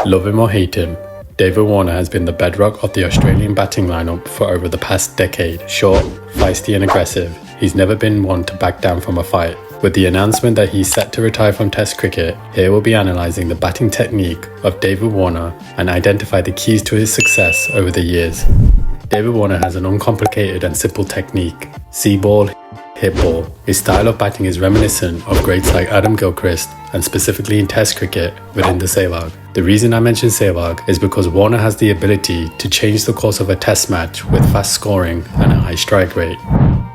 Love him or hate him, David Warner has been the bedrock of the Australian batting lineup for over the past decade. Short, feisty and aggressive, he's never been one to back down from a fight. With the announcement that he's set to retire from Test cricket, here we'll be analysing the batting technique of David Warner and identify the keys to his success over the years. David Warner has an uncomplicated and simple technique. See ball, hit ball. His style of batting is reminiscent of greats like Adam Gilchrist and specifically in Test cricket within the Sehwag. The reason I mention Sehwag is because Warner has the ability to change the course of a Test match with fast scoring and a high strike rate.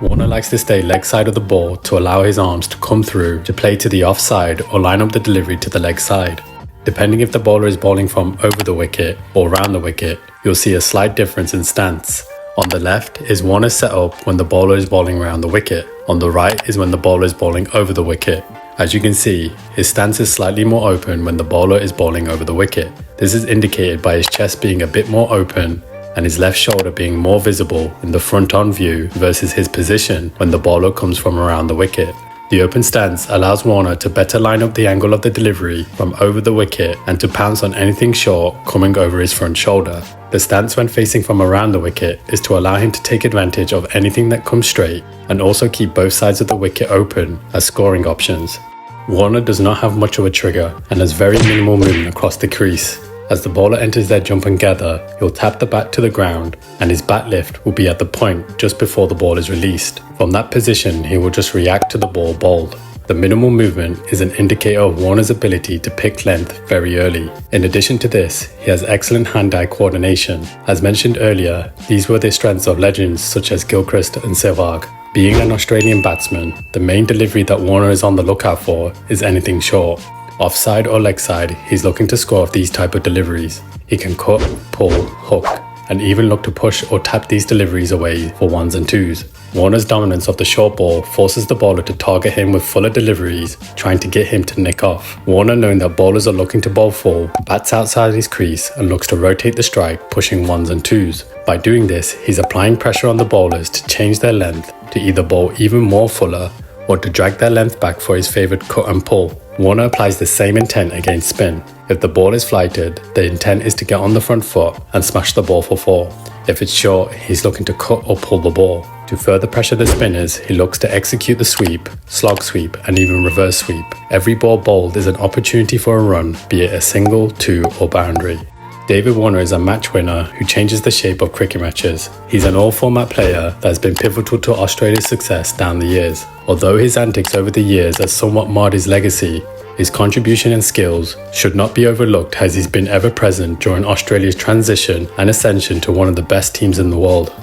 Warner likes to stay leg side of the ball to allow his arms to come through to play to the offside or line up the delivery to the leg side. Depending if the bowler is bowling from over the wicket or round the wicket, you'll see a slight difference in stance. On the left is Warner's setup when the bowler is bowling around the wicket. On the right is when the bowler is bowling over the wicket. As you can see, his stance is slightly more open when the bowler is bowling over the wicket. This is indicated by his chest being a bit more open and his left shoulder being more visible in the front-on view versus his position when the bowler comes from around the wicket. The open stance allows Warner to better line up the angle of the delivery from over the wicket and to pounce on anything short coming over his front shoulder. The stance when facing from around the wicket is to allow him to take advantage of anything that comes straight and also keep both sides of the wicket open as scoring options. Warner does not have much of a trigger and has very minimal movement across the crease. As the bowler enters their jump and gather, he'll tap the bat to the ground and his bat lift will be at the point just before the ball is released. From that position, he will just react to the ball bowled. The minimal movement is an indicator of Warner's ability to pick length very early. In addition to this, he has excellent hand-eye coordination. As mentioned earlier, these were the strengths of legends such as Gilchrist and Sehwag. Being an Australian batsman, the main delivery that Warner is on the lookout for is anything short. Offside or leg side, he's looking to score off these type of deliveries. He can cut, pull, hook, and even look to push or tap these deliveries away for ones and twos. Warner's dominance of the short ball forces the bowler to target him with fuller deliveries, trying to get him to nick off. Warner, knowing that bowlers are looking to bowl full, bats outside his crease and looks to rotate the strike, pushing ones and twos. By doing this, he's applying pressure on the bowlers to change their length to either bowl even more fuller or to drag their length back for his favourite cut and pull. Warner applies the same intent against spin. If the ball is flighted, the intent is to get on the front foot and smash the ball for four. If it's short, he's looking to cut or pull the ball. To further pressure the spinners, he looks to execute the sweep, slog sweep and even reverse sweep. Every ball bowled is an opportunity for a run, be it a single, two or boundary. David Warner is a match winner who changes the shape of cricket matches. He's an all-format player that has been pivotal to Australia's success down the years. Although his antics over the years has somewhat marred his legacy, his contribution and skills should not be overlooked as he's been ever present during Australia's transition and ascension to one of the best teams in the world.